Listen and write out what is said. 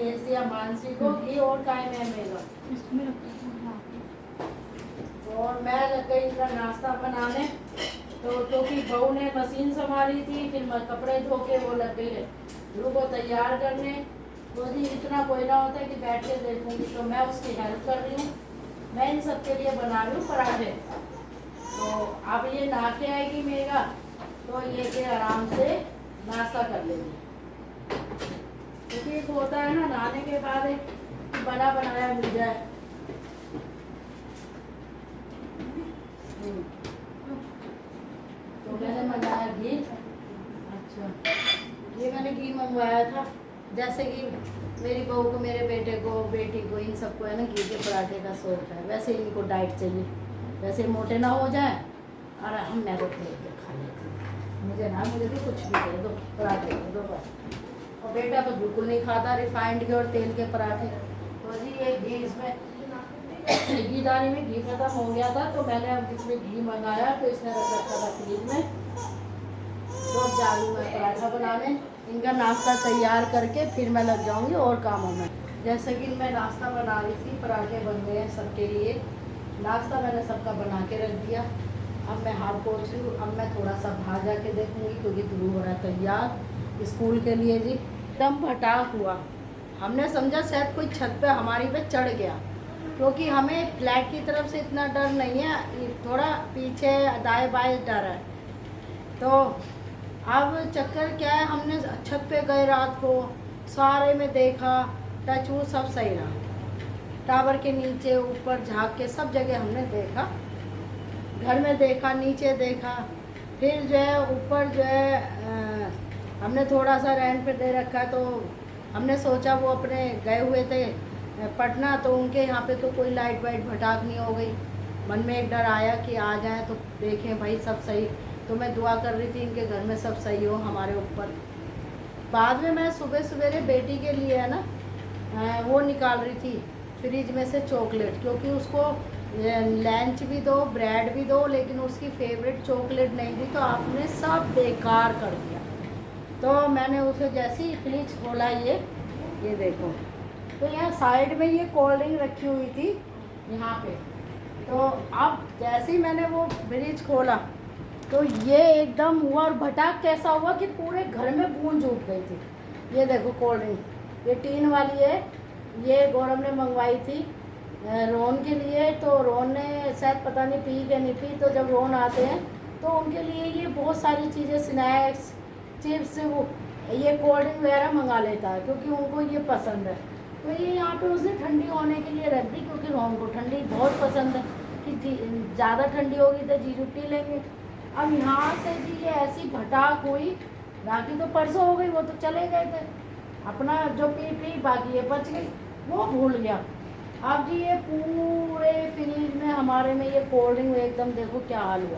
भेज दिया मानसी को, घी और टाइम है मेरा। और मैं लग गई इनका नाश्ता बनाने, तो क्योंकि बहू ने मशीन संभाली थी, फिर मैं कपड़े धो के वो लग गई है ध्रुव को तैयार करने। तो जी इतना कोई ना होता है कि बैठ के देखूंगी, तो मैं उसकी हेल्प कर रही हूँ। मैं इन सबके लिए बना रही हूँ पराठे। तो अब ये नहा के आएगी मेगा, तो ये फिर आराम से नाश्ता कर लेगी। क्योंकि एक होता है ना नहाने के बाद एक बना बनाया मिल जाए। तो मैंने मंगाया घी। अच्छा, ये मैंने घी मंगवाया था, जैसे कि मेरी बहू को, मेरे बेटे को, बेटी को, इन सबको है ना घी के पराठे का शौक है। वैसे इनको डाइट चाहिए, वैसे मोटे ना हो जाए, और हम मैं तो तेल के खा लेती हूँ। मुझे भी कुछ भी दे दो, पराठे दे दो बस। और बेटा तो बिल्कुल नहीं खाता रिफाइंड के और तेल के पराठे। तो जी ये घी, इसमें घीदानी में घी खत्म हो गया था, तो मैंने अब इसमें घी मंगाया, तो इसने रख रखा था फ्रिज में। तो अब जा रही मैं पराठा बनाने। इनका नाश्ता तैयार करके फिर मैं लग जाऊंगी और कामों में। जैसे कि मैं नाश्ता बना रही थी, पराठे बन गए हैं सबके लिए। नाश्ता मैंने सबका बना के रख दिया। अब मैं हाथ पोंछ रही हूँ। अब मैं थोड़ा सा बाहर जाके देखूंगी, क्योंकि ध्रुव हो रहा है तैयार स्कूल के लिए जी। एकदम भटाक हुआ, हमने समझा शायद कोई छत पे हमारी पे चढ़ गया, क्योंकि हमें फ्लैट की तरफ से इतना डर नहीं है, थोड़ा पीछे दाएं बाएं डर है। तो अब चक्कर क्या है, हमने छत पे गए रात को, सारे में देखा, टच वो सब सही रहा। टावर के नीचे ऊपर झाँक के सब जगह हमने देखा, घर में देखा, नीचे देखा। फिर जो है ऊपर जो है हमने थोड़ा सा रेंट पे दे रखा है, तो हमने सोचा वो अपने गए हुए थे पटना, तो उनके यहाँ पे तो कोई लाइट वाइट भटाक नहीं हो गई। मन में एक डर आया कि आ जाए तो देखें भाई सब सही। तो मैं दुआ कर रही थी इनके घर में सब सही हो हमारे ऊपर। बाद में मैं सुबह सवेरे बेटी के लिए है ना वो निकाल रही थी फ्रिज में से चॉकलेट, क्योंकि उसको लंच भी दो, ब्रेड भी दो, लेकिन उसकी फेवरेट चॉकलेट नहीं थी, तो आपने सब बेकार कर दिया। तो मैंने उसे जैसे ही फ्रिज खोला, ये देखो, तो यहाँ साइड में ये कोल्ड ड्रिंक रखी हुई थी यहाँ पे। तो अब जैसे ही मैंने वो फ्रिज खोला, तो ये एकदम हुआ, और भटाक कैसा हुआ कि पूरे घर में गूंज उठ गई थी। ये देखो कोल्ड ड्रिंक, ये टीन वाली है, ये गौरव ने मंगवाई थी रोहन के लिए। तो रोहन ने शायद पता नहीं पी के नहीं पी, तो जब रोहन आते हैं तो उनके लिए ये बहुत सारी चीज़ें, स्नैक्स, चिप्स, वो ये कोल्ड ड्रिंक वगैरह मंगा लेता है, क्योंकि उनको ये पसंद है। तो ये यहाँ पे उसने ठंडी होने के लिए रख दी, क्योंकि रोहन को ठंडी बहुत पसंद है कि ज़्यादा ठंडी होगी तो जीजू पी लेंगे। अब यहाँ से जी ये ऐसी भटाक हुई, बाकी तो परसों हो गई, वो तो चले गए थे अपना जो पी, बाकी ये बच गई, वो भूल गया। अब जी ये पूरे फ्रिज में हमारे में ये कोल्ड ड्रिंक एकदम देखो क्या हाल हुआ।